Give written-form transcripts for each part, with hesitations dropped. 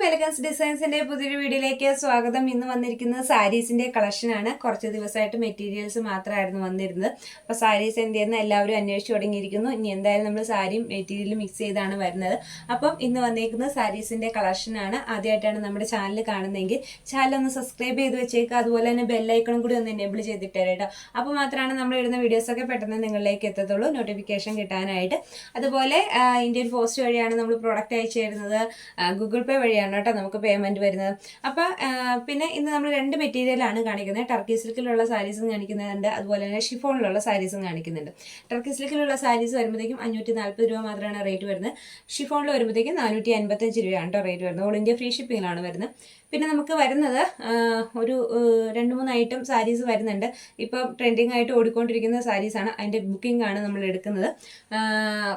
Elegance ഡിസൈൻസിന്റെ പുതിയൊരു വീഡിയോയിലേക്ക് സ്വാഗതം. ഇന്ന് വന്നിരിക്കുന്നത് സാരീസിന്റെ കളക്ഷൻ ആണ്. കുറച്ച് ദിവസമായിട്ട് മെറ്റീരിയൽസ് മാത്രമായിരുന്നു വന്നിരുന്നത്. അപ്പോൾ സാരീസ് എന്ത് ചെയ്യുന്ന എല്ലാവരും അന്വേഷിച്ചു തുടങ്ങിയിരിക്കുന്നു. ഇനി എന്തായാലും നമ്മൾ സാരിയും മെറ്റീരിയലും മിക്സ് ചെയ്താണ് വരുന്നത്. അപ്പം ഇന്ന് വന്നിരിക്കുന്നത് സാരീസിന്റെ കളക്ഷൻ ആണ്. ആദ്യമായിട്ടാണ് നമ്മുടെ ചാനൽ കാണുന്നതെങ്കിൽ ചാനൽ ഒന്ന് സബ്സ്ക്രൈബ് ചെയ്ത് വെച്ചേക്കുക. അതുപോലെ തന്നെ ബെല്ലൈക്കണും കൂടി ഒന്ന് എനേബിൾ ചെയ്തിട്ടേ കേട്ടോ. അപ്പോൾ മാത്രമാണ് നമ്മൾ ഇടുന്ന വീഡിയോസൊക്കെ പെട്ടെന്ന് നിങ്ങളിലേക്ക് എത്തത്തുള്ളൂ, നോട്ടിഫിക്കേഷൻ കിട്ടാനായിട്ട്. അതുപോലെ ഇന്ത്യൻ പോസ്റ്റ് വഴിയാണ് നമ്മൾ പ്രോഡക്റ്റ് അയച്ചു തരുന്നത്. ഗൂഗിൾ പേ വഴിയാണ് കേട്ടോ നമുക്ക് പേയ്മെന്റ് വരുന്നത്. അപ്പോൾ പിന്നെ ഇന്ന് നമ്മൾ രണ്ട് മെറ്റീരിയലാണ് കാണിക്കുന്നത്. ടർക്കി സിൽക്കിലുള്ള സാരീസും കാണിക്കുന്നുണ്ട്, അതുപോലെ തന്നെ ഷിഫോണിലുള്ള സാരീസും കാണിക്കുന്നുണ്ട്. ടർക്കി സിൽക്കിലുള്ള സാരീസ് വരുമ്പോഴത്തേക്കും 540 രൂപ മാത്രമാണ് റേറ്റ് വരുന്നത്. ഷിഫോണിൽ വരുമ്പോഴത്തേക്കും 455 രൂപയാണ് കേട്ടോ റേറ്റ് വരുന്നത്. ഓൾ ഇന്ത്യ ഫ്രീ ഷിപ്പിങ്ങിലാണ് വരുന്നത്. പിന്നെ നമുക്ക് വരുന്നത് ഒരു 2-3 ഐറ്റം സാരീസ് വരുന്നുണ്ട്. ഇപ്പം ട്രെൻഡിങ് ആയിട്ട് ഓടിക്കൊണ്ടിരിക്കുന്ന സാരീസാണ്. അതിൻ്റെ ബുക്കിംഗ് ആണ് നമ്മൾ എടുക്കുന്നത്.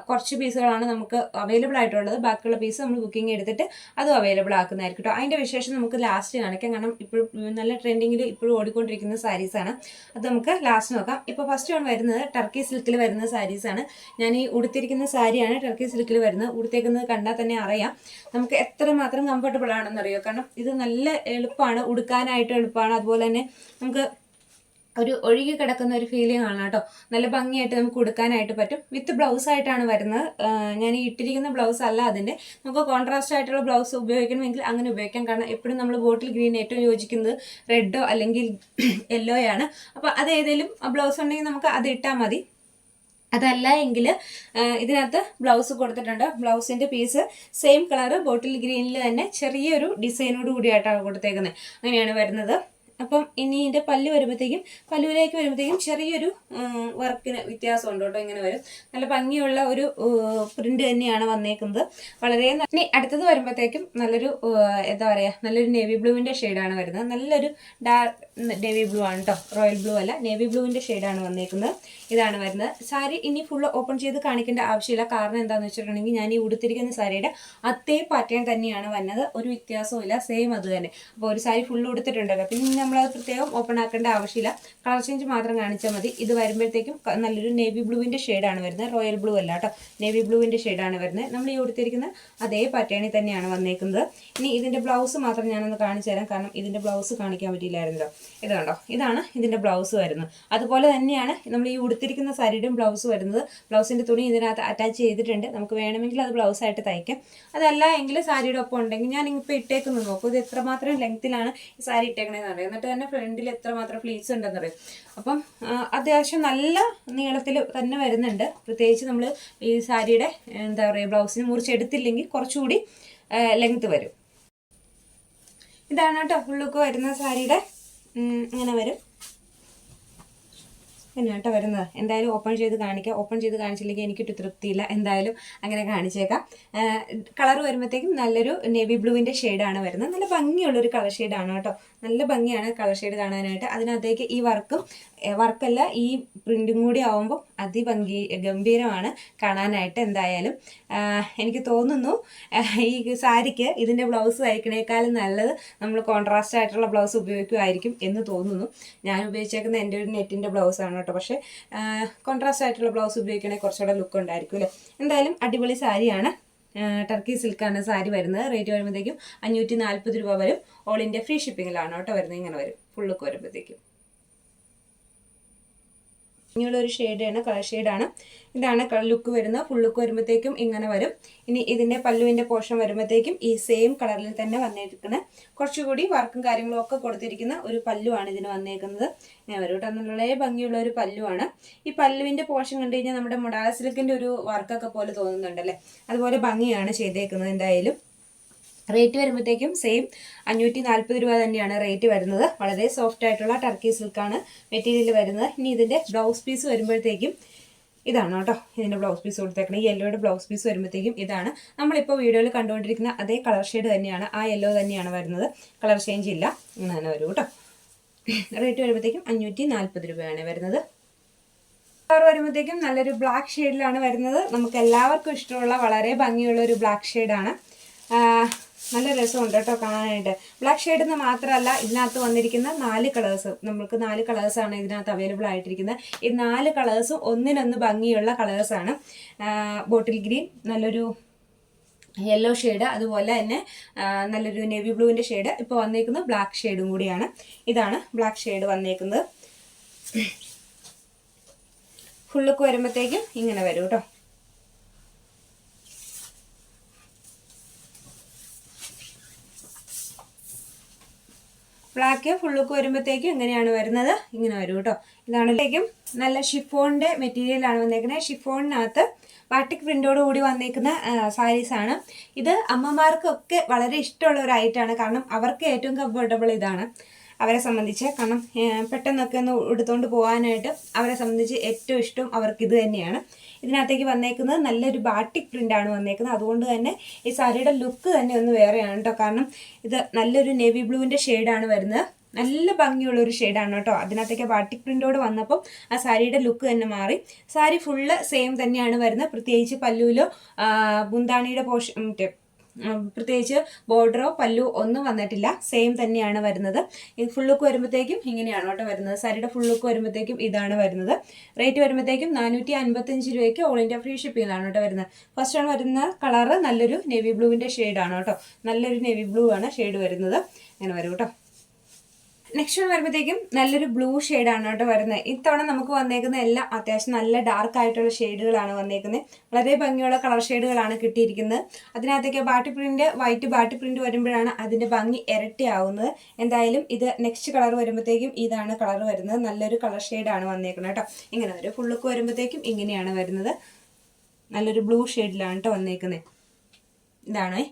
കുറച്ച് പീസുകളാണ് നമുക്ക് അവൈലബിൾ ആയിട്ടുള്ളത്. ബാക്കിയുള്ള പീസ് നമ്മൾ ബുക്കിംഗ് എടുത്തിട്ട് അതും അവൈലബിൾ ആക്കുന്നതായിരിക്കും കേട്ടോ. അതിൻ്റെ വിശേഷം നമുക്ക് ലാസ്റ്റ് കാണിക്കാം. കാരണം ഇപ്പോഴും നല്ല ട്രെൻഡിങ്ങിൽ ഇപ്പോഴും ഓടിക്കൊണ്ടിരിക്കുന്ന സാരീസാണ്. അത് നമുക്ക് ലാസ്റ്റ് നോക്കാം. ഇപ്പോൾ ഫസ്റ്റ് വൺ വരുന്നത് ടർക്കി സിൽക്കിൽ വരുന്ന സാരീസാണ്. ഞാൻ ഈ ഉടുത്തിരിക്കുന്ന സാരിയാണ് ടർക്കി സിൽക്കിൽ വരുന്നത്. ഉടുത്തേക്കുന്നത് കണ്ടാൽ തന്നെ അറിയാം നമുക്ക് എത്രമാത്രം കംഫർട്ടബിൾ ആണെന്നറിയോ. കാരണം ഇത് നല്ല എളുപ്പമാണ്, ഉടുക്കാനായിട്ട് എളുപ്പമാണ്. അതുപോലെ തന്നെ നമുക്ക് ഒരു ഒഴുകി കിടക്കുന്ന ഒരു ഫീലിംഗ് ആണ് കേട്ടോ. നല്ല ഭംഗിയായിട്ട് നമുക്ക് ഉടുക്കാനായിട്ട് പറ്റും. വിത്ത് ബ്ലൗസ് ആയിട്ടാണ് വരുന്നത്. ഞാൻ ഈ ഇട്ടിരിക്കുന്ന ബ്ലൗസ് അല്ല അതിൻ്റെ. നമുക്ക് കോൺട്രാസ്റ്റ് ആയിട്ടുള്ള ബ്ലൗസ് ഉപയോഗിക്കണമെങ്കിൽ അങ്ങനെ ഉപയോഗിക്കാം. കാരണം എപ്പോഴും നമ്മൾ ബോട്ടിൽ ഗ്രീൻ ഏറ്റവും യോജിക്കുന്നത് റെഡോ അല്ലെങ്കിൽ യെല്ലോയാണ്. അപ്പോൾ അത് ഏതെങ്കിലും ബ്ലൗസ് ഉണ്ടെങ്കിൽ നമുക്ക് അത് ഇട്ടാൽ മതി. അതല്ല എങ്കിൽ ഇതിനകത്ത് ബ്ലൗസ് കൊടുത്തിട്ടുണ്ട്. ബ്ലൗസിൻ്റെ പീസ് സെയിം കളറ് ബോട്ടിൽ ഗ്രീനിൽ തന്നെ ചെറിയൊരു ഡിസൈനോട് കൂടിയായിട്ടാണ് കൊടുത്തേക്കുന്നത്. അങ്ങനെയാണ് വരുന്നത്. അപ്പം ഇനി ഇതിൻ്റെ പല്ലുവിലേക്ക് വരുമ്പോഴത്തേക്കും ചെറിയൊരു വർക്കിന് വ്യത്യാസമുണ്ട് കേട്ടോ. ഇങ്ങനെ വരും. നല്ല ഭംഗിയുള്ള ഒരു പ്രിന്റ് തന്നെയാണ് വന്നേക്കുന്നത്. വളരെ ഇനി അടുത്തത് വരുമ്പോഴത്തേക്കും നല്ലൊരു എന്താ പറയുക, നല്ലൊരു നേവി ബ്ലൂവിൻ്റെ ഷെയ്ഡാണ് വരുന്നത്. നല്ലൊരു ഡാർക്ക് നേവി ബ്ലൂ ആണ് കേട്ടോ, റോയൽ ബ്ലൂ അല്ല, നേവി ബ്ലൂവിൻ്റെ ഷെയ്ഡാണ് വന്നേക്കുന്നത്. ഇതാണ് വരുന്നത്. സാരി ഇനി ഫുള്ള് ഓപ്പൺ ചെയ്ത് കാണിക്കേണ്ട ആവശ്യമില്ല. കാരണം എന്താണെന്ന് വെച്ചിട്ടുണ്ടെങ്കിൽ ഞാൻ ഈ ഉടുത്തിരിക്കുന്ന സാരിയുടെ അതേ പാറ്റേൺ തന്നെയാണ് വന്നത്. ഒരു വ്യത്യാസവും ഇല്ല, സെയിം അത് തന്നെ. അപ്പോൾ ഒരു സാരി ഫുള്ള് ഉടുത്തിട്ടുണ്ടല്ലോ, പിന്നെ നമ്മളത് പ്രത്യേകം ഓപ്പൺ ആക്കേണ്ട ആവശ്യമില്ല. കളർ ചേഞ്ച് മാത്രം കാണിച്ചാൽ മതി. ഇത് വരുമ്പോഴത്തേക്കും നല്ലൊരു നേവി ബ്ലൂവിൻ്റെ ഷെയ്ഡാണ് വരുന്നത്. റോയൽ ബ്ലൂ അല്ല കേട്ടോ, നേവി ബ്ലൂവിൻ്റെ ഷെയ്ഡാണ് വരുന്നത്. നമ്മൾ ഈ ഉടുത്തിരിക്കുന്ന അതേ പാറ്റേണിൽ തന്നെയാണ് വന്നേക്കുന്നത്. ഇനി ഇതിൻ്റെ ബ്ലൗസ് മാത്രം ഞാനൊന്ന് കാണിച്ചു തരാം. കാരണം ഇതിൻ്റെ ബ്ലൗസ് കാണിക്കാൻ പറ്റിയില്ലായിരുന്നല്ലോ. ഇത് കണ്ടോ, ഇതാണ് ഇതിൻ്റെ ബ്ലൗസ് വരുന്നത്. അതുപോലെ തന്നെയാണ് നമ്മൾ ഈ ഉടുത്തിരിക്കുന്ന സാരിയുടെയും ബ്ലൗസ് വരുന്നത്. ബ്ലൗസിൻ്റെ തുണി ഇതിനകത്ത് അറ്റാച്ച് ചെയ്തിട്ടുണ്ട്. നമുക്ക് വേണമെങ്കിൽ അത് ബ്ലൗസായിട്ട് തയ്ക്കാം. അതല്ല എങ്കിൽ സാരിയുടെ ഒപ്പം ഉണ്ടെങ്കിൽ ഞാൻ ഇപ്പോൾ ഇട്ടേക്കുന്നത് നോക്കും. ഇത് എത്രമാത്രം ലെങ്ത്തിലാണ് ഈ സാരി ഇട്ടേക്കണേന്ന് അറിയാം. എന്നിട്ട് തന്നെ ഫ്രണ്ടിൽ എത്രമാത്രം ഫ്ലീറ്റ്സ് ഉണ്ടെന്ന് അറിയാം. അപ്പം അത്യാവശ്യം നല്ല നീളത്തിൽ തന്നെ വരുന്നുണ്ട്. പ്രത്യേകിച്ച് നമ്മൾ ഈ സാരിയുടെ എന്താ പറയുക, ബ്ലൗസിന് മുറിച്ചെടുത്തില്ലെങ്കിൽ കുറച്ചുകൂടി ലെങ്ത്ത് വരും. ഇതാണ് കേട്ടോ ഫുൾ ലുക്ക് വരുന്ന സാരിയുടെ. ഇങ്ങനെ വരും, കേട്ടോ വരുന്നത്. എന്തായാലും ഓപ്പൺ ചെയ്ത് കാണിക്കാം. ഓപ്പൺ ചെയ്ത് കാണിച്ചില്ലെങ്കിൽ എനിക്കിട്ട് തൃപ്തിയില്ല. എന്തായാലും അങ്ങനെ കാണിച്ചേക്കാം. കളർ വരുമ്പോഴത്തേക്കും നല്ലൊരു നേവി ബ്ലൂവിൻ്റെ ഷെയ്ഡാണ് വരുന്നത്. നല്ല ഭംഗിയുള്ളൊരു കളർ ഷെയ്ഡാണ് കേട്ടോ. നല്ല ഭംഗിയാണ് കളർ ഷെയ്ഡ് കാണാനായിട്ട്. അതിനകത്തേക്ക് ഈ വർക്കല്ല ഈ പ്രിൻറ്റും കൂടി ആവുമ്പോൾ ഗംഭീരമാണ് കാണാനായിട്ട്. എന്തായാലും എനിക്ക് തോന്നുന്നു ഈ സാരിക്ക് ഇതിൻ്റെ ബ്ലൗസ് തയ്ക്കണേക്കാളും നല്ലത് നമ്മൾ കോൺട്രാസ്റ്റ് ആയിട്ടുള്ള ബ്ലൗസ് ഉപയോഗിക്കുമായിരിക്കും എന്ന് തോന്നുന്നു. ഞാൻ ഉപയോഗിച്ചേക്കുന്ന എൻ്റെ ഒരു നെറ്റിൻ്റെ ബ്ലൗസാണ് കേട്ടോ. പക്ഷേ കോൺട്രാസ്റ്റ് ആയിട്ടുള്ള ബ്ലൗസ് ഉപയോഗിക്കണമെങ്കിൽ കുറച്ചുകൂടെ ലുക്ക് ഉണ്ടായിരിക്കും അല്ലേ. എന്തായാലും അടിപൊളി സാരിയാണ്. ടർക്കി സിൽക്കാണ് സാരി വരുന്നത്. റേറ്റ് വരുമ്പോഴത്തേക്കും 540 രൂപ വരും. ഓൾ ഇന്ത്യ ഫ്രീ ഷിപ്പിങ്ങിലാണ് കേട്ടോ വരുന്നത്. ഇങ്ങനെ വരും ഫുൾ ലുക്ക് വരുമ്പോഴത്തേക്കും. ഇങ്ങനെയുള്ളൊരു ഷെയ്ഡാണ്, കളർ ഷെയ്ഡാണ്. ഇതാണ് ലുക്ക് വരുന്നത്. ഫുൾ ലുക്ക് വരുമ്പോഴത്തേക്കും ഇങ്ങനെ വരും. ഇനി ഇതിൻ്റെ പല്ലുവിൻ്റെ പോർഷൻ വരുമ്പോഴത്തേക്കും ഈ സെയിം കളറിൽ തന്നെ വന്നിരിക്കുന്നത്. കുറച്ചുകൂടി വർക്കും കാര്യങ്ങളും ഒക്കെ കൊടുത്തിരിക്കുന്ന ഒരു പല്ലുവാണ് ഇതിന് വന്നേക്കുന്നത്. ഇങ്ങനെ വരും കേട്ടോ. നല്ല ഭംഗിയുള്ള ഒരു പല്ലുവാണ്. ഈ പല്ലുവിൻ്റെ പോർഷൻ കണ്ടു കഴിഞ്ഞാൽ നമ്മുടെ മുടാ സിൽക്കിൻ്റെ ഒരു വർക്കൊക്കെ പോലെ തോന്നുന്നുണ്ടല്ലേ, അതുപോലെ ഭംഗിയാണ് ചെയ്തേക്കുന്നത്. എന്തായാലും റേറ്റ് വരുമ്പോഴത്തേക്കും സെയിം 540 രൂപ തന്നെയാണ് റേറ്റ് വരുന്നത്. വളരെ സോഫ്റ്റ് ആയിട്ടുള്ള ടർക്കി സിൽക്കാണ് മെറ്റീരിയൽ വരുന്നത്. ഇനി ഇതിൻ്റെ ബ്ലൗസ് പീസ് വരുമ്പോഴത്തേക്കും ഇതാണ് കേട്ടോ. ഇതിൻ്റെ ബ്ലൗസ് പീസ് കൊടുത്തേക്കണം. ഈ യെല്ലോയുടെ ബ്ലൗസ് പീസ് വരുമ്പോഴത്തേക്കും ഇതാണ്. നമ്മളിപ്പോൾ വീഡിയോയിൽ കണ്ടുകൊണ്ടിരിക്കുന്ന അതേ കളർ ഷെയ്ഡ് തന്നെയാണ്. ആ യെല്ലോ തന്നെയാണ് വരുന്നത്. കളർ ചേഞ്ച് ഇല്ല. ഇങ്ങനെ തന്നെ വരും കേട്ടോ. റേറ്റ് വരുമ്പോഴത്തേക്കും 540 രൂപയാണ് വരുന്നത്. കളർ വരുമ്പോഴത്തേക്കും നല്ലൊരു ബ്ലാക്ക് ഷെയ്ഡിലാണ് വരുന്നത്. നമുക്ക് എല്ലാവർക്കും ഇഷ്ടമുള്ള വളരെ ഭംഗിയുള്ള ഒരു ബ്ലാക്ക് ഷെയ്ഡാണ്. നല്ല രസമുണ്ട് കേട്ടോ കാണാനായിട്ട്. ബ്ലാക്ക് ഷെയ്ഡ് എന്ന് മാത്രമല്ല, ഇതിനകത്ത് വന്നിരിക്കുന്ന 4 കളേഴ്സ്, നമുക്ക് 4 കളേഴ്സാണ് ഇതിനകത്ത് അവൈലബിൾ ആയിട്ടിരിക്കുന്നത്. ഈ 4 കളേഴ്സും ഒന്നിനൊന്ന് ഭംഗിയുള്ള കളേഴ്സാണ്. ബോട്ടിൽ ഗ്രീൻ, നല്ലൊരു യെല്ലോ ഷെയ്ഡ്, അതുപോലെ തന്നെ നല്ലൊരു നേവി ബ്ലൂവിൻ്റെ ഷെയ്ഡ്. ഇപ്പോൾ വന്നേക്കുന്നത് ബ്ലാക്ക് ഷെയ്ഡും കൂടിയാണ്. ഇതാണ് ബ്ലാക്ക് ഷെയ്ഡ് വന്നേക്കുന്നത്. ഫുൾ ലുക്ക് വരുമ്പോഴത്തേക്കും ഇങ്ങനെ വരും കേട്ടോ. ബ്ലാക്ക് ഫുൾ ലുക്ക് വരുമ്പോഴത്തേക്കും ഇങ്ങനെയാണ് വരുന്നത്, ഇങ്ങനെ വരും കേട്ടോ. ഇതാണെങ്കിലും നല്ല ഷിഫോണിൻ്റെ മെറ്റീരിയലാണ് വന്നേക്കുന്നത്. ഷിഫോണിനകത്ത് ബാട്ടിക് പ്രിൻ്റോട് കൂടി വന്നേക്കുന്ന സാരീസാണ്. ഇത് അമ്മമാർക്കൊക്കെ വളരെ ഇഷ്ടമുള്ള ഒരു ഐറ്റമാണ്. കാരണം അവർക്ക് ഏറ്റവും കംഫർട്ടബിൾ ഇതാണ് അവരെ സംബന്ധിച്ച്. കാരണം പെട്ടെന്നൊക്കെ ഒന്ന് എടുത്തുകൊണ്ട് പോകാനായിട്ട് അവരെ സംബന്ധിച്ച് ഏറ്റവും ഇഷ്ടം അവർക്ക് ഇത് തന്നെയാണ്. ഇതിനകത്തേക്ക് വന്നേക്കുന്നത് നല്ലൊരു ബാട്ടിക് പ്രിൻ്റാണ് വന്നേക്കുന്നത്. അതുകൊണ്ട് തന്നെ ഈ സാരിയുടെ ലുക്ക് തന്നെ ഒന്ന് വേറെയാണ് കേട്ടോ. കാരണം ഇത് നല്ലൊരു നേവി ബ്ലൂവിൻ്റെ ഷെയ്ഡാണ് വരുന്നത്. നല്ല ഭംഗിയുള്ളൊരു ഷെയ്ഡാണ് കേട്ടോ. അതിനകത്തേക്ക് ബാട്ടിക് പ്രിൻ്റോട് വന്നപ്പോൾ ആ സാരിയുടെ ലുക്ക് തന്നെ മാറി. സാരി ഫുള്ള് സെയിം തന്നെയാണ് വരുന്നത്. പ്രത്യേകിച്ച് പല്ലുവിലോ മുന്താണിയുടെ പ്രത്യേകിച്ച് ബോർഡറോ പല്ലു ഒന്നും വന്നിട്ടില്ല. സെയിം തന്നെയാണ് വരുന്നത്. ഈ ഫുൾ ലുക്ക് വരുമ്പോഴത്തേക്കും ഇങ്ങനെയാണ് കേട്ടോ വരുന്നത്. സാരിയുടെ ഫുൾ ലുക്ക് വരുമ്പോഴത്തേക്കും ഇതാണ് വരുന്നത്. റേറ്റ് വരുമ്പോഴത്തേക്കും 455 രൂപയ്ക്ക് ഓൾ ഇന്ത്യ ഫ്രീ ഷിപ്പിംഗിലാണ് കേട്ടോ വരുന്നത്. ഫസ്റ്റ് ആണ് വരുന്ന കളറ് നല്ലൊരു നേവി ബ്ലൂവിൻ്റെ ഷെയ്ഡാണ് കേട്ടോ. നല്ലൊരു നേവി ബ്ലൂ ആണ് ഷെയ്ഡ് വരുന്നത്. അങ്ങനെ വരും കേട്ടോ. നെക്സ്റ്റ് വരുമ്പോഴത്തേക്കും നല്ലൊരു ബ്ലൂ ഷെയ്ഡാണ് കേട്ടോ വരുന്നത്. ഇത്തവണ നമുക്ക് വന്നേക്കുന്ന എല്ലാം അത്യാവശ്യം നല്ല ഡാർക്ക് ആയിട്ടുള്ള ഷെയ്ഡുകളാണ് വന്നേക്കുന്നത്. വളരെ ഭംഗിയുള്ള കളർ ഷെയ്ഡുകളാണ് കിട്ടിയിരിക്കുന്നത്. അതിനകത്തേക്ക് ബാട്ടി പ്രിന്റ്, വൈറ്റ് ബാട്ടി പ്രിന്റ് വരുമ്പോഴാണ് അതിൻ്റെ ഭംഗി ഇരട്ടിയാവുന്നത്. എന്തായാലും ഇത് നെക്സ്റ്റ് കളർ വരുമ്പോഴത്തേക്കും ഇതാണ് കളർ വരുന്നത്. നല്ലൊരു കളർ ഷെയ്ഡാണ് വന്നേക്കുന്നത് കേട്ടോ. ഇങ്ങനെ വരും. ഫുൾ ലുക്ക് വരുമ്പോഴത്തേക്കും ഇങ്ങനെയാണ് വരുന്നത്. നല്ലൊരു ബ്ലൂ ഷെയ്ഡിലാണ് കേട്ടോ വന്നേക്കുന്നത്. ഇതാണ്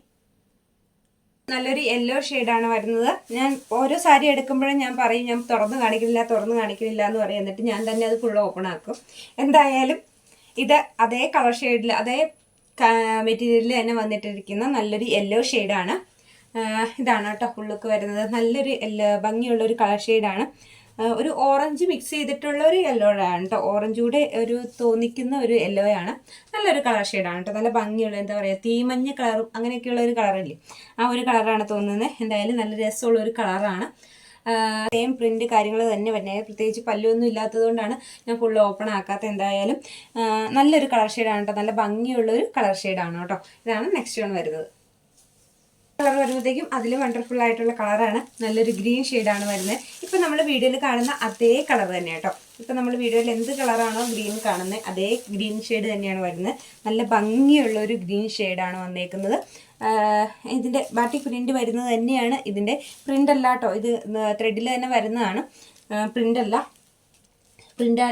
നല്ലൊരു യെല്ലോ ഷെയ്ഡാണ് വരുന്നത്. ഞാൻ ഓരോ സാരി എടുക്കുമ്പോഴും ഞാൻ പറയും ഞാൻ തുറന്ന് കാണിക്കുന്നില്ല എന്ന് പറയും. എന്നിട്ട് ഞാൻ തന്നെ അത് ഫുൾ ഓപ്പൺ ആക്കും. എന്തായാലും ഇത് അതേ കളർ ഷെയ്ഡിൽ അതേ മെറ്റീരിയലിൽ തന്നെ വന്നിട്ടിരിക്കുന്ന നല്ലൊരു യെല്ലോ ഷെയ്ഡാണ്. ഇതാണ് കേട്ടോ ഫുൾ ലുക്ക് വരുന്നത്. നല്ലൊരു ഭംഗിയുള്ളൊരു കളർ ഷെയ്ഡാണ്. ഒരു ഓറഞ്ച് മിക്സ് ചെയ്തിട്ടുള്ള ഒരു യെല്ലോയാണ് കേട്ടോ. ഓറഞ്ച് കൂടെ ഒരു തോന്നിക്കുന്ന ഒരു യെല്ലോയാണ്. നല്ലൊരു കളർ ഷെയ്ഡാണ് കേട്ടോ. നല്ല ഭംഗിയുള്ള എന്താ പറയുക തീമഞ്ഞ കളറും അങ്ങനെയൊക്കെയുള്ള ഒരു കളറില്ലേ, ആ ഒരു കളറാണ് തോന്നുന്നത്. എന്തായാലും നല്ല രസമുള്ള ഒരു കളറാണ്. സെയിം പ്രിന്റ് കാര്യങ്ങൾ തന്നെ വരുന്നത്. പ്രത്യേകിച്ച് പല്ലൊന്നും ഇല്ലാത്തതുകൊണ്ടാണ് ഞാൻ ഫുള്ള് ഓപ്പൺ ആക്കാത്തത്. എന്തായാലും നല്ലൊരു കളർ ഷെയ്ഡാണ് കേട്ടോ. നല്ല ഭംഗിയുള്ളൊരു കളർ ഷെയ്ഡാണ് കേട്ടോ. ഇതാണ് നെക്സ്റ്റ് വൺ വരുന്നത്. കളർ വരുമ്പോഴത്തേക്കും അതിൽ വണ്ടർഫുൾ ആയിട്ടുള്ള കളറാണ്. നല്ലൊരു ഗ്രീൻ ഷെയ്ഡാണ് വരുന്നത്. ഇപ്പം നമ്മൾ വീഡിയോയിൽ കാണുന്ന അതേ കളർ തന്നെ കേട്ടോ. ഇപ്പം നമ്മൾ വീഡിയോയിൽ എന്ത് കളറാണോ ഗ്രീൻ കാണുന്നത് അതേ ഗ്രീൻ ഷെയ്ഡ് തന്നെയാണ് വരുന്നത്. നല്ല ഭംഗിയുള്ള ഒരു ഗ്രീൻ ഷെയ്ഡാണ് വന്നേക്കുന്നത്. ഇതിൻ്റെ ബാട്ടിക് പ്രിൻ്റ് വരുന്നത് തന്നെയാണ്. ഇതിൻ്റെ പ്രിൻ്റ് അല്ല കേട്ടോ, ഇത് ത്രെഡിൽ തന്നെ വരുന്നതാണ്, പ്രിൻ്റ് അല്ല.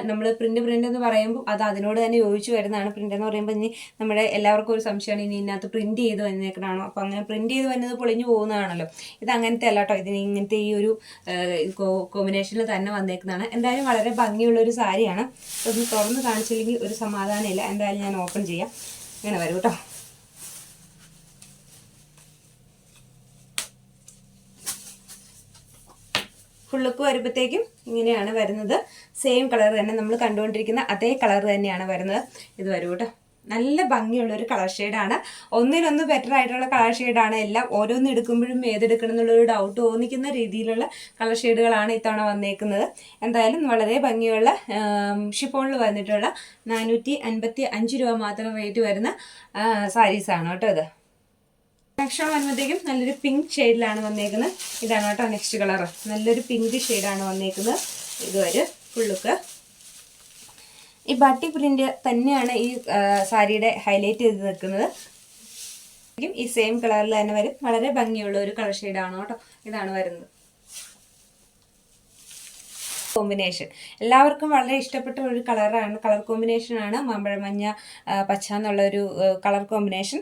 നമ്മൾ പ്രിൻ്റ് എന്ന് പറയുമ്പോൾ അത് അതിനോട് തന്നെ യോജിച്ച് വരുന്നതാണ്. പ്രിൻ്റ് എന്ന് പറയുമ്പോൾ ഇനി നമ്മുടെ എല്ലാവർക്കും ഒരു സംശയമാണ് ഇനി ഇതിനകത്ത് പ്രിൻ്റ് ചെയ്ത് വന്നേക്കണാണോ. അപ്പോൾ അങ്ങനെ പ്രിൻ്റ് ചെയ്ത് വരുന്നത് പൊളിഞ്ഞു പോകുന്നതാണല്ലോ. ഇത് അങ്ങനത്തെ അല്ല കേട്ടോ. ഇതിന് ഇങ്ങനത്തെ ഈ ഒരു കോമ്പിനേഷനിൽ തന്നെ വന്നേക്കുന്നതാണ്. എന്തായാലും വളരെ ഭംഗിയുള്ളൊരു സാരിയാണ്. ഒന്ന് തുറന്ന് കാണിച്ചില്ലെങ്കിൽ ഒരു സമാധാനമില്ല. എന്തായാലും ഞാൻ ഓപ്പൺ ചെയ്യാം. അങ്ങനെ വരും കേട്ടോ. ഫുൾ ലുക്ക് വരുമ്പോഴത്തേക്കും ഇങ്ങനെയാണ് വരുന്നത്. സെയിം കളർ തന്നെ, നമ്മൾ കണ്ടുകൊണ്ടിരിക്കുന്ന അതേ കളർ തന്നെയാണ് വരുന്നത്. ഇത് വരും കേട്ടോ. നല്ല ഭംഗിയുള്ളൊരു കളർ ഷെയ്ഡാണ്. ഒന്നിനൊന്ന് ബെറ്റർ ആയിട്ടുള്ള കളർ ഷെയ്ഡാണ് എല്ലാം. ഓരോന്ന് എടുക്കുമ്പോഴും ഏതെടുക്കണം എന്നുള്ളൊരു ഡൗട്ട് തോന്നിക്കുന്ന രീതിയിലുള്ള കളർ ഷെയ്ഡുകളാണ് ഇത്തവണ വന്നേക്കുന്നത്. എന്തായാലും വളരെ ഭംഗിയുള്ള ഷിഫോണിൽ വന്നിട്ടുള്ള 455 രൂപ മാത്രം റേറ്റ് വരുന്ന സാരീസാണ് കേട്ടോ ഇത്. നെക്സ്റ്റ് വരുമ്പോഴത്തേക്കും നല്ലൊരു പിങ്ക് ഷെയ്ഡിലാണ് വന്നേക്കുന്നത്. ഇതാണ് കേട്ടോ നെക്സ്റ്റ് കളർ. നല്ലൊരു പിങ്ക് ഷെയ്ഡാണ് വന്നേക്കുന്നത്. ഇതുവരെ ഫുൾ ലുക്ക് ഈ ബാട്ടി പ്രിന്റ് തന്നെയാണ് ഈ സാരിയുടെ ഹൈലൈറ്റ് ചെയ്ത് നിൽക്കുന്നത്. ഈ സെയിം കളറിൽ തന്നെ വരും. വളരെ ഭംഗിയുള്ള ഒരു കളർ ഷെയ്ഡാണ് കേട്ടോ. ഇതാണ് വരുന്നത്. കോമ്പിനേഷൻ എല്ലാവർക്കും വളരെ ഇഷ്ടപ്പെട്ട ഒരു കളറാണ്, കളർ കോമ്പിനേഷനാണ്. മാമ്പഴ മഞ്ഞ പച്ച എന്നുള്ളൊരു കളർ കോമ്പിനേഷൻ.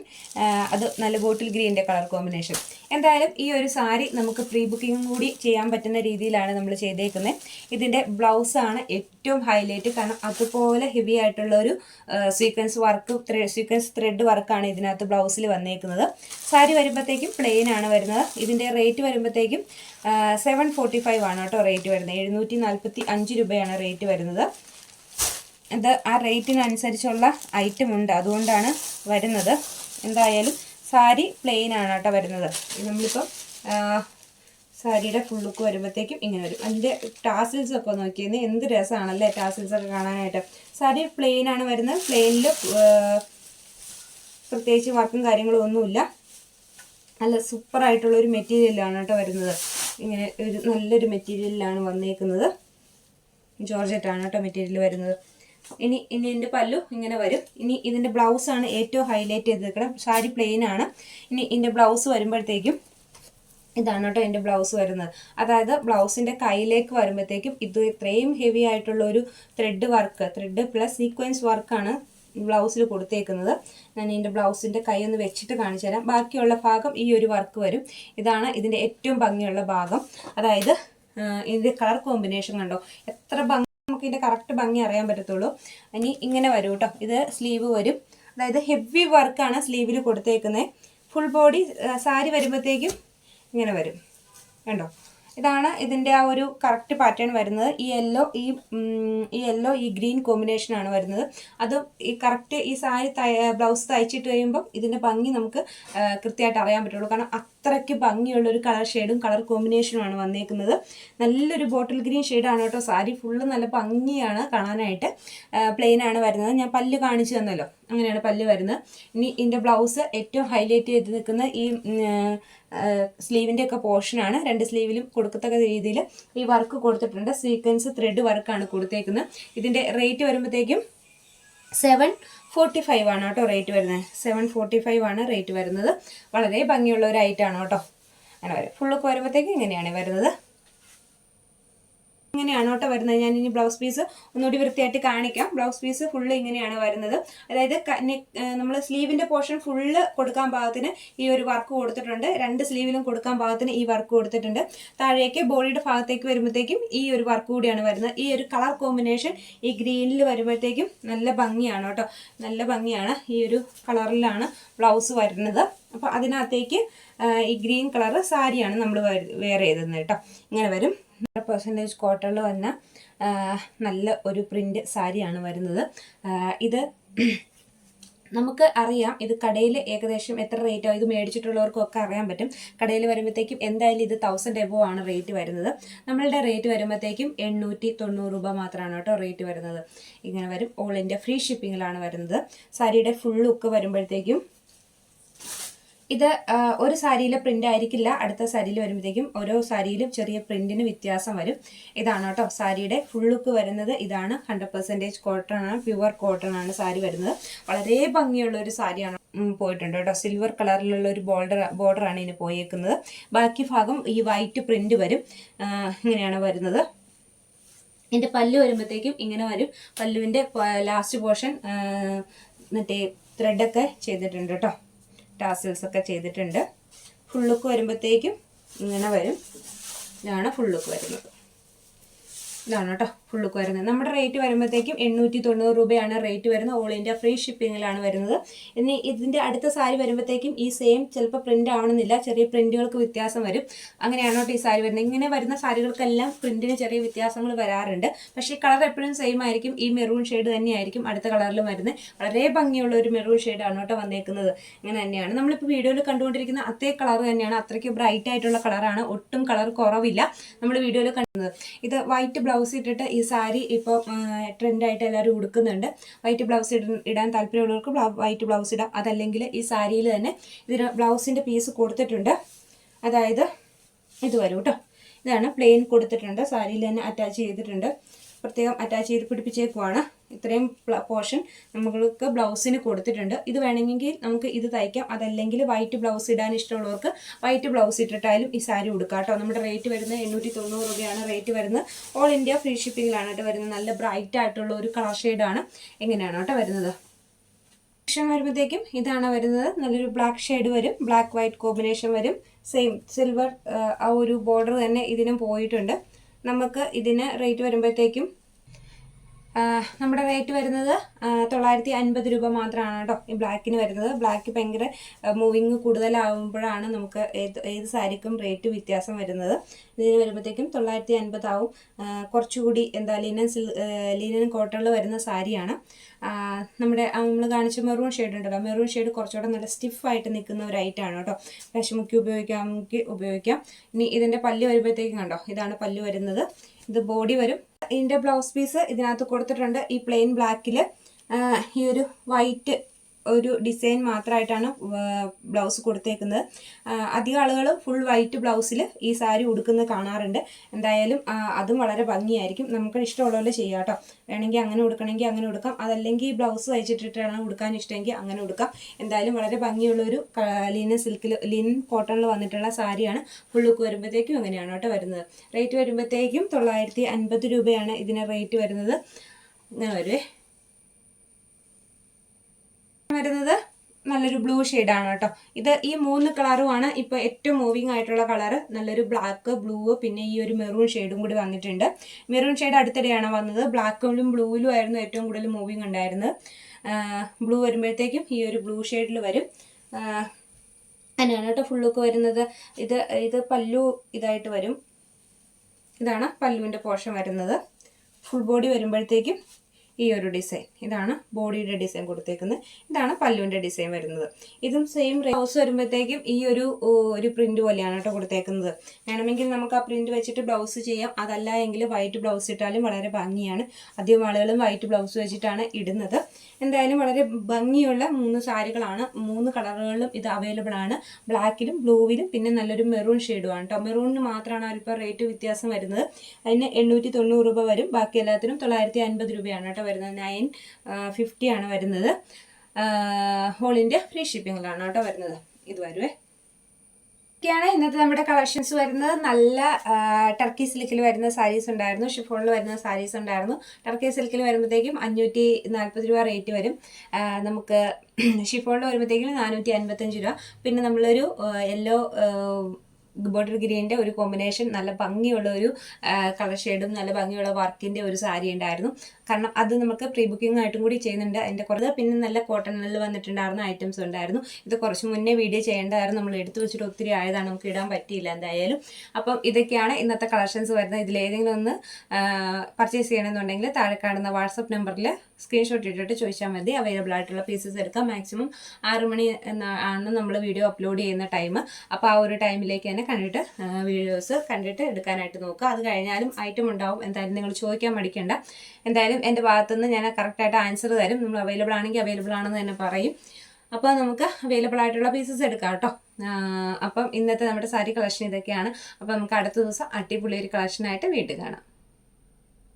അത് നല്ല ബോട്ടിൽ ഗ്രീൻ്റെ കളർ കോമ്പിനേഷൻ. എന്തായാലും ഈ ഒരു സാരി നമുക്ക് പ്രീ ബുക്കിംഗ് കൂടി ചെയ്യാൻ പറ്റുന്ന രീതിയിലാണ് നമ്മൾ ചെയ്തേക്കുന്നത്. ഇതിൻ്റെ ബ്ലൗസാണ് ഏറ്റവും ഹൈലൈറ്റ്. കാരണം അതുപോലെ ഹെവി ആയിട്ടുള്ള ഒരു സീക്വൻസ് ത്രെഡ് വർക്കാണ് ഇതിനകത്ത് ബ്ലൗസിൽ വന്നേക്കുന്നത്. സാരി വരുമ്പോഴത്തേക്കും പ്ലെയിൻ ആണ് വരുന്നത്. ഇതിൻ്റെ റേറ്റ് വരുമ്പോഴത്തേക്കും 745 ആണ് കേട്ടോ റേറ്റ് വരുന്നത്. 745 രൂപയാണ് റേറ്റ് വരുന്നത്. ഇത് ആ റേറ്റിനനുസരിച്ചുള്ള ഐറ്റം ഉണ്ട്, അതുകൊണ്ടാണ് വരുന്നത്. എന്തായാലും സാരി പ്ലെയിൻ ആണ് കേട്ടോ വരുന്നത്. നമ്മളിപ്പോൾ സാരിയുടെ ഫുൾ ലുക്ക് വരുമ്പോഴത്തേക്കും ഇങ്ങനെ വരും. അതിൻ്റെ ടാസിൽസൊക്കെ നോക്കിയത് എന്ത് രസമാണല്ലേ, ടാസിൽസൊക്കെ കാണാനായിട്ട്. സാരി പ്ലെയിൻ ആണ് വരുന്നത്. പ്ലെയിനിൽ പ്രത്യേകിച്ച് വർക്കും കാര്യങ്ങളും ഒന്നുമില്ല. നല്ല സൂപ്പറായിട്ടുള്ളൊരു മെറ്റീരിയലാണ് കേട്ടോ വരുന്നത്. ഇങ്ങനെ ഒരു നല്ലൊരു മെറ്റീരിയലിലാണ് വന്നേക്കുന്നത്. ജോർജറ്റാണ് കേട്ടോ മെറ്റീരിയൽ വരുന്നത്. ഇനി ഇതിൻ്റെ പല്ലു ഇങ്ങനെ വരും. ഇനി ഇതിൻ്റെ ബ്ലൗസാണ് ഏറ്റവും ഹൈലൈറ്റ് ചെയ്ത് നിൽക്കണം. സാരി പ്ലെയിൻ ആണ്. ഇനി ഇതിൻ്റെ ബ്ലൗസ് വരുമ്പോഴത്തേക്കും ഇതാണ് കേട്ടോ എൻ്റെ ബ്ലൗസ് വരുന്നത്. അതായത് ബ്ലൗസിൻ്റെ കയ്യിലേക്ക് വരുമ്പോഴത്തേക്കും ഇത് ഇത്രയും ഹെവി ആയിട്ടുള്ള ഒരു ത്രെഡ് പ്ലസ് സീക്വൻസ് വർക്കാണ് ബ്ലൗസിൽ കൊടുത്തേക്കുന്നത്. ഞാൻ ഇതിൻ്റെ ബ്ലൗസിൻ്റെ കൈ ഒന്ന് വെച്ചിട്ട് കാണിച്ചു തരാം. ബാക്കിയുള്ള ഭാഗം ഈ ഒരു വർക്ക് വരും. ഇതാണ് ഇതിൻ്റെ ഏറ്റവും ഭംഗിയുള്ള ഭാഗം. അതായത് ഇതിൻ്റെ കളർ കോമ്പിനേഷൻ കണ്ടോ, എത്ര ഭംഗി, നമുക്ക് ഇതിൻ്റെ കറക്റ്റ് ഭംഗി അറിയാൻ പറ്റത്തുള്ളൂ. ഇനി ഇങ്ങനെ വരും കേട്ടോ. ഇത് സ്ലീവ് വരും. അതായത് ഹെവി വർക്കാണ് സ്ലീവിൽ കൊടുത്തേക്കുന്നത്. ഫുൾ ബോഡി സാരി വരുമ്പോഴത്തേക്കും ഇങ്ങനെ വരും കണ്ടോ. ഇതാണ് ഇതിൻ്റെ ആ ഒരു കറക്റ്റ് പാറ്റേൺ വരുന്നത്. ഈ യെല്ലോ ഈ ഗ്രീൻ കോമ്പിനേഷനാണ് വരുന്നത്. അത് ഈ കറക്റ്റ് ഈ സാരി ബ്ലൗസ് തയ്ച്ചിട്ട് കഴിയുമ്പോൾ ഇതിൻ്റെ ഭംഗി നമുക്ക് കൃത്യമായിട്ട് അറിയാൻ പറ്റുള്ളൂ. കാരണം അത്രയ്ക്ക് ഭംഗിയുള്ളൊരു കളർ ഷെയ്ഡും കളർ കോമ്പിനേഷനുമാണ് വന്നേക്കുന്നത്. നല്ലൊരു ബോട്ടിൽ ഗ്രീൻ ഷെയ്ഡാണ് കേട്ടോ. സാരി ഫുള്ള് നല്ല ഭംഗിയാണ് കാണാനായിട്ട്. പ്ലെയിനാണ് വരുന്നത്. ഞാൻ പല്ല് കാണിച്ചു തന്നല്ലോ, അങ്ങനെയാണ് പല്ല് വരുന്നത്. ഇനി ഇതിൻ്റെ ബ്ലൗസ് ഏറ്റവും ഹൈലൈറ്റ് ചെയ്ത് നിൽക്കുന്ന ഈ സ്ലീവിൻ്റെ ഒക്കെ പോർഷനാണ്. രണ്ട് സ്ലീവിലും കൊടുക്കത്തക്ക രീതിയിൽ ഈ വർക്ക് കൊടുത്തിട്ടുണ്ട്. സീക്വൻസ് ത്രെഡ് വർക്കാണ് കൊടുത്തേക്കുന്നത്. ഇതിൻ്റെ റേറ്റ് വരുമ്പോഴത്തേക്കും 745 ആണ് കേട്ടോ റേറ്റ് വരുന്നത്. 745 ആണ് റേറ്റ് വരുന്നത്. വളരെ ഭംഗിയുള്ള ഒരു ഐറ്റമാണ് കേട്ടോ. അങ്ങനെ വരും. ഫുള്ളൊക്കെ വരുമ്പോഴത്തേക്കും ഇങ്ങനെയാണ് വരുന്നത്. ഇങ്ങനെയാണ് കേട്ടോ വരുന്നത്. ഞാൻ ഇനി ബ്ലൗസ് പീസ് ഒന്നുകൂടി വൃത്തിയായിട്ട് കാണിക്കാം. ബ്ലൗസ് പീസ് ഫുള്ള് ഇങ്ങനെയാണ് വരുന്നത്. അതായത് നമ്മൾ സ്ലീവിൻ്റെ പോർഷൻ ഫുള്ള് കൊടുക്കാൻ പാകത്തിന് ഈ ഒരു വർക്ക് കൊടുത്തിട്ടുണ്ട്. രണ്ട് സ്ലീവിലും കൊടുക്കാൻ പാകത്തിന് ഈ വർക്ക് കൊടുത്തിട്ടുണ്ട്. താഴേക്ക് ബോഡിയുടെ ഭാഗത്തേക്ക് വരുമ്പോഴത്തേക്കും ഈ ഒരു വർക്ക് കൂടിയാണ് വരുന്നത്. ഈ ഒരു കളർ കോമ്പിനേഷൻ ഈ ഗ്രീനിൽ വരുമ്പോഴത്തേക്കും നല്ല ഭംഗിയാണ് കേട്ടോ. നല്ല ഭംഗിയാണ്. ഈ ഒരു കളറിലാണ് ബ്ലൗസ് വരുന്നത്. അപ്പോൾ അതിനകത്തേക്ക് ഈ ഗ്രീൻ കളർ സാരിയാണ് നമ്മൾ വെയർ ചെയ്തത് കേട്ടോ. ഇങ്ങനെ വരും. 100% കോട്ടണിൽ വന്ന നല്ല ഒരു പ്രിൻ്റ് സാരിയാണ് വരുന്നത്. ഇത് നമുക്ക് അറിയാം, ഇത് കടയിൽ ഏകദേശം എത്ര റേറ്റ് ആവും, ഇത് മേടിച്ചിട്ടുള്ളവർക്കൊക്കെ അറിയാൻ പറ്റും. കടയിൽ വരുമ്പോഴത്തേക്കും എന്തായാലും ഇത് 1000 എബോ ആണ് റേറ്റ് വരുന്നത്. നമ്മളുടെ റേറ്റ് വരുമ്പോഴത്തേക്കും 890 രൂപ മാത്രമാണ് കേട്ടോ റേറ്റ് വരുന്നത്. ഇങ്ങനെ വരും. ഓൾ ഇന്ത്യ ഫ്രീ ഷിപ്പിങ്ങിലാണ് വരുന്നത്. സാരിയുടെ ഫുൾ ലുക്ക് വരുമ്പോഴത്തേക്കും ഇത് ഒരു സാരിയിലെ പ്രിൻ്റ് ആയിരിക്കില്ല. അടുത്ത സാരിയിൽ വരുമ്പോഴത്തേക്കും ഓരോ സാരിയിലും ചെറിയ പ്രിൻറ്റിന് വ്യത്യാസം വരും. ഇതാണ് കേട്ടോ സാരിയുടെ ഫുൾ ലുക്ക് വരുന്നത്. ഇതാണ് 100% കോട്ടൺ ആണ്, പ്യുവർ കോട്ടൺ ആണ് സാരി വരുന്നത്. വളരെ ഭംഗിയുള്ള ഒരു സാരിയാണ് പോയിട്ടുണ്ട് കേട്ടോ. സിൽവർ കളറിലുള്ള ഒരു ബോർഡറാണ് ഇതിന് പോയേക്കുന്നത്. ബാക്കി ഭാഗം ഈ വൈറ്റ് പ്രിൻ്റ് വരും. ഇങ്ങനെയാണ് വരുന്നത്. ഇതിൻ്റെ പല്ല് വരുമ്പോഴത്തേക്കും ഇങ്ങനെ വരും. പല്ലുവിൻ്റെ ലാസ്റ്റ് പോർഷൻ മറ്റേ ത്രെഡൊക്കെ ചെയ്തിട്ടുണ്ട് കേട്ടോ. ടാസിൽസ് ഒക്കെ ചെയ്തിട്ടുണ്ട്. ഫുൾ ലുക്ക് വരുമ്പോഴത്തേക്കും ഇങ്ങനെ വരും. ഇതാണ് ഫുൾ ലുക്ക് വരുന്നത്. ഇതാണ് കേട്ടോ ഫുൾ ലുക്ക് വരുന്നത്. നമ്മുടെ റേറ്റ് വരുമ്പോഴത്തേക്കും 890 രൂപയാണ് റേറ്റ് വരുന്നത്. ഓൾ ഇന്ത്യ ഫ്രീ ഷിപ്പിങ്ങിലാണ് വരുന്നത്. ഇനി ഇതിൻ്റെ അടുത്ത സാരി വരുമ്പോഴത്തേക്കും ഈ സെയിം ചിലപ്പോൾ പ്രിൻ്റ് ആവണമെന്നില്ല, ചെറിയ പ്രിൻറ്റുകൾക്ക് വ്യത്യാസം വരും. അങ്ങനെയാണോ ഈ സാരി വരുന്നത്. ഇങ്ങനെ വരുന്ന സാരികൾക്കെല്ലാം പ്രിൻറ്റിന് ചെറിയ വ്യത്യാസങ്ങൾ വരാറുണ്ട്. പക്ഷേ കളർ എപ്പോഴും സെയിം ആയിരിക്കും. ഈ മെറൂൺ ഷെയ്ഡ് തന്നെയായിരിക്കും അടുത്ത കളറിലും വരുന്നത്. വളരെ ഭംഗിയുള്ള ഒരു മെറൂൺ ഷെയ്ഡാണ് കേട്ടോ വന്നേക്കുന്നത്. ഇങ്ങനെ തന്നെയാണ് നമ്മളിപ്പോൾ വീഡിയോയിൽ കണ്ടുകൊണ്ടിരിക്കുന്ന അതേ കളർ തന്നെയാണ്. അത്രയ്ക്ക് ബ്രൈറ്റ് ആയിട്ടുള്ള കളറാണ്. ഒട്ടും കളർ കുറവില്ല നമ്മൾ വീഡിയോയിൽ കണ്ടത്. ഇത് വൈറ്റ് ബ്ലൗസ് ഇട്ടിട്ട് ഈ സാരി ഇപ്പോൾ ട്രെൻഡായിട്ട് എല്ലാവരും ഉടുക്കുന്നുണ്ട്. വൈറ്റ് ബ്ലൗസ് ഇടാൻ താല്പര്യമുള്ളവർക്ക് വൈറ്റ് ബ്ലൗസ് ഇടാം. അതല്ലെങ്കിൽ ഈ സാരിയിൽ തന്നെ ഇതിന് ബ്ലൗസിൻ്റെ പീസ് കൊടുത്തിട്ടുണ്ട്. അതായത് ഇത് വരും കേട്ടോ. ഇതാണ് പ്ലെയിൻ കൊടുത്തിട്ടുണ്ട്. സാരിയിൽ തന്നെ അറ്റാച്ച് ചെയ്തിട്ടുണ്ട്. പ്രത്യേകം അറ്റാച്ച് ചെയ്ത് പിടിപ്പിച്ചേക്കുവാണ്. ഇത്രയും പോർഷൻ നമ്മൾക്ക് ബ്ലൗസിന് കൊടുത്തിട്ടുണ്ട്. ഇത് വേണമെങ്കിൽ നമുക്ക് ഇത് തയ്ക്കാം. അതല്ലെങ്കിൽ വൈറ്റ് ബ്ലൗസ് ഇടാൻ ഇഷ്ടമുള്ളവർക്ക് വൈറ്റ് ബ്ലൗസ് ഇട്ടിട്ടായാലും ഈ സാരി ഉടുക്കാം കേട്ടോ. നമ്മുടെ റേറ്റ് വരുന്നത് 890 രൂപയാണ് റേറ്റ് വരുന്നത്. ഓൾ ഇന്ത്യ ഫ്രീ ഷിപ്പിങ്ങിലാണ് കേട്ടോ വരുന്നത്. നല്ല ബ്രൈറ്റ് ആയിട്ടുള്ള ഒരു കളർ ഷെയ്ഡാണ്. എങ്ങനെയാണ് കേട്ടോ വരുന്നത്. വരുമ്പോഴത്തേക്കും ഇതാണ് വരുന്നത്. നല്ലൊരു ബ്ലാക്ക് ഷെയ്ഡ് വരും. ബ്ലാക്ക് വൈറ്റ് കോമ്പിനേഷൻ വരും. സെയിം സിൽവർ ആ ഒരു ബോർഡർ തന്നെ ഇതിനും പോയിട്ടുണ്ട്. നമുക്ക് ഇതിന് റേറ്റ് വരുമ്പോഴത്തേക്കും നമ്മുടെ റേറ്റ് വരുന്നത് 950 രൂപ മാത്രമാണ് കേട്ടോ ഈ ബ്ലാക്കിന് വരുന്നത്. ബ്ലാക്ക് ഭയങ്കര മൂവിങ് കൂടുതലാവുമ്പോഴാണ് നമുക്ക് ഏത് സാരിക്കും റേറ്റ് വ്യത്യാസം വരുന്നത്. ഇതിന് വരുമ്പോഴത്തേക്കും 950 ആവും. കുറച്ചുകൂടി എന്താ ലിനൻ കോട്ടണിൽ വരുന്ന സാരിയാണ്. നമ്മൾ കാണിച്ച മെറൂൺ ഷെയ്ഡ് ഉണ്ടല്ലോ, മെറൂൺ ഷെയ്ഡ് കുറച്ചുകൂടെ നല്ല സ്റ്റിഫായിട്ട് നിൽക്കുന്ന ഒരു ഐറ്റമാണ് കേട്ടോ. പശുമുക്കി ഉപയോഗിക്കാം. ഇനി ഇതിൻ്റെ പല്ല് വരുമ്പോഴത്തേക്കും കണ്ടോ, ഇതാണ് പല്ല് വരുന്നത്. ഇത് ബോഡി വരും. ഇതിൻ്റെ ബ്ലൗസ് പീസ് ഇതിനകത്ത് കൊടുത്തിട്ടുണ്ട്. ഈ പ്ലെയിൻ ബ്ലാക്കിൽ ഈ ഒരു വൈറ്റ് ഒരു ഡിസൈൻ മാത്രമായിട്ടാണ് ബ്ലൗസ് കൊടുത്തേക്കുന്നത്. അധികം ആളുകൾ ഫുൾ വൈറ്റ് ബ്ലൗസിൽ ഈ സാരി ഉടുക്കുന്നത് കാണാറുണ്ട്. എന്തായാലും അതും വളരെ ഭംഗിയായിരിക്കും. നമുക്ക് ഇഷ്ടമുള്ളപോലെ ചെയ്യാം കേട്ടോ. വേണമെങ്കിൽ അങ്ങനെ ഉടുക്കണമെങ്കിൽ അങ്ങനെ ഉടുക്കാം, അതല്ലെങ്കിൽ ബ്ലൗസ് തയ്ച്ചിട്ടിട്ടാണ് ഉടുക്കാൻ ഇഷ്ടമെങ്കിൽ അങ്ങനെ ഉടുക്കാം. എന്തായാലും വളരെ ഭംഗിയുള്ളൊരു ലിനൻ കോട്ടണിൽ വന്നിട്ടുള്ള സാരിയാണ്. ഫുൾ ലുക്ക് വരുമ്പോഴത്തേക്കും അങ്ങനെയാണ് കേട്ടോ വരുന്നത്. റേറ്റ് വരുമ്പോഴത്തേക്കും 950 രൂപയാണ് ഇതിന് റേറ്റ് വരുന്നത്. ഇങ്ങനെ വരുന്നത് നല്ലൊരു ബ്ലൂ ഷെയ്ഡാണ് കേട്ടോ. ഈ 3 കളറുമാണ് ഇപ്പോൾ ഏറ്റവും മൂവിങ് ആയിട്ടുള്ള കളറ്. നല്ലൊരു ബ്ലാക്ക്, ബ്ലൂ, പിന്നെ ഈ ഒരു മെറൂൺ ഷെയ്ഡും കൂടി വന്നിട്ടുണ്ട്. മെറൂൺ ഷെയ്ഡ് അടുത്തിടെയാണ് വന്നത്. ബ്ലാക്കിലും ബ്ലൂവിലും ആയിരുന്നു ഏറ്റവും കൂടുതൽ മൂവിങ് ഉണ്ടായിരുന്നത്. ബ്ലൂ വരുമ്പോഴത്തേക്കും ഈ ഒരു ബ്ലൂ ഷെയ്ഡിൽ വരും. അങ്ങനെയാണ് കേട്ടോ ഫുൾ ലുക്ക് വരുന്നത്. ഇത് പല്ലു ഇതായിട്ട് വരും. ഇതാണ് പല്ലുവിൻ്റെ പോർഷൻ വരുന്നത്. ഫുൾ ബോഡി വരുമ്പോഴത്തേക്കും ഈ ഒരു ഡിസൈൻ, ഇതാണ് ബോഡിയുടെ ഡിസൈൻ കൊടുത്തേക്കുന്നത്. ഇതാണ് പല്ലുവിൻ്റെ ഡിസൈൻ വരുന്നത്. ഇതും സെയിം ബ്ലൗസ് വരുമ്പോഴത്തേക്കും ഈ ഒരു പ്രിന്റ് പോലെയാണ് കേട്ടോ കൊടുത്തേക്കുന്നത്. വേണമെങ്കിൽ നമുക്ക് ആ പ്രിന്റ് വെച്ചിട്ട് ബ്ലൗസ് ചെയ്യാം, അതല്ല എങ്കിൽ വൈറ്റ് ബ്ലൗസ് ഇട്ടാലും വളരെ ഭംഗിയാണ്. അധികം ആളുകളും വൈറ്റ് ബ്ലൗസ് വെച്ചിട്ടാണ് ഇടുന്നത്. എന്തായാലും വളരെ ഭംഗിയുള്ള 3 സാരികളാണ്. 3 കളറുകളിലും ഇത് അവൈലബിൾ ആണ്. ബ്ലാക്കിലും ബ്ലൂവിലും പിന്നെ നല്ലൊരു മെറൂൺ ഷെയ്ഡുമാണ് കേട്ടോ. മെറൂണിന് മാത്രമാണ് അല്പം റേറ്റ് വ്യത്യാസം വരുന്നത്. അതിന് 890 രൂപ വരും. ബാക്കി എല്ലാത്തിനും 950 രൂപയാണ് കേട്ടോ വരുന്നത്. 950 ആണ് വരുന്നത്. ഓൾ ഇന്ത്യ ഫ്രീ ഷിപ്പിങ്ങിലാണ് കേട്ടോ വരുന്നത്. ഇത് വരുവേ. ഒക്കെയാണ് ഇന്നത്തെ നമ്മുടെ കളക്ഷൻസ് വരുന്നത്. നല്ല ടർക്കി സിൽക്കിൽ വരുന്ന സാരീസ് ഉണ്ടായിരുന്നു, ഷിഫോണിൽ വരുന്ന സാരീസ് ഉണ്ടായിരുന്നു. ടർക്കി സിൽക്കിൽ വരുമ്പോഴത്തേക്കും 540 രൂപ റേറ്റ് വരും. നമുക്ക് ഷിഫോണിൽ വരുമ്പോഴത്തേക്കും 455 രൂപ. പിന്നെ നമ്മളൊരു യെല്ലോ ബോർഡർ ഗ്രീനിൻ്റെ ഒരു കോമ്പിനേഷൻ, നല്ല ഭംഗിയുള്ള ഒരു കളർ ഷെയ്ഡും നല്ല ഭംഗിയുള്ള വർക്കിൻ്റെ ഒരു സാരി ഉണ്ടായിരുന്നു. കാരണം അത് നമുക്ക് പ്രീ ബുക്കിംഗ് ആയിട്ടും കൂടി ചെയ്യുന്നുണ്ട്. അതിൻ്റെ കുറച്ച് പിന്നെ നല്ല കോട്ടണിൽ വന്നിട്ടുണ്ടായിരുന്ന ഐറ്റംസ് ഉണ്ടായിരുന്നു. ഇത് കുറച്ച് മുന്നേ വീഡിയോ ചെയ്യേണ്ടതായിരുന്നു, നമ്മൾ എടുത്തു വെച്ചിട്ട് ഒത്തിരി ആയതാണ്, നമുക്ക് ഇടാൻ പറ്റിയില്ല എന്തായാലും. അപ്പം ഇതൊക്കെയാണ് ഇന്നത്തെ കളക്ഷൻസ് വരുന്നത്. ഇതിലേതെങ്കിലും ഒന്ന് പർച്ചേസ് ചെയ്യണമെന്നുണ്ടെങ്കിൽ താഴെ കാണുന്ന വാട്സപ്പ് നമ്പറിൽ സ്ക്രീൻഷോട്ട് ഇട്ടിട്ട് ചോദിച്ചാൽ മതി. അവൈലബിൾ ആയിട്ടുള്ള പീസസ് എടുക്കാം. മാക്സിമം 6 മണി ആണ് നമ്മൾ വീഡിയോ അപ്ലോഡ് ചെയ്യുന്ന ടൈം. അപ്പോൾ ആ ഒരു ടൈമിലേക്ക് തന്നെ കണ്ടിട്ട് വീഡിയോസ് കണ്ടിട്ട് എടുക്കാനായിട്ട് നോക്കുക. അത് കഴിഞ്ഞാലും ഐറ്റം ഉണ്ടാവും. എന്തായാലും നിങ്ങൾ ചോദിക്കാൻ മടിക്കേണ്ട. എന്തായാലും എൻ്റെ ഭാഗത്തുനിന്ന് ഞാൻ കറക്റ്റായിട്ട് ആൻസർ തരും. നമ്മൾ അവൈലബിൾ ആണെങ്കിൽ അവൈലബിൾ ആണെന്ന് തന്നെ പറയും. അപ്പോൾ നമുക്ക് അവൈലബിൾ ആയിട്ടുള്ള പീസസ് എടുക്കാം കേട്ടോ. അപ്പം ഇന്നത്തെ നമ്മുടെ സാരി കളക്ഷൻ ഇതൊക്കെയാണ്. അപ്പോൾ നമുക്ക് അടുത്ത ദിവസം അടിപൊളി ഒരു കളക്ഷനായിട്ട് വീണ്ടും കാണാം.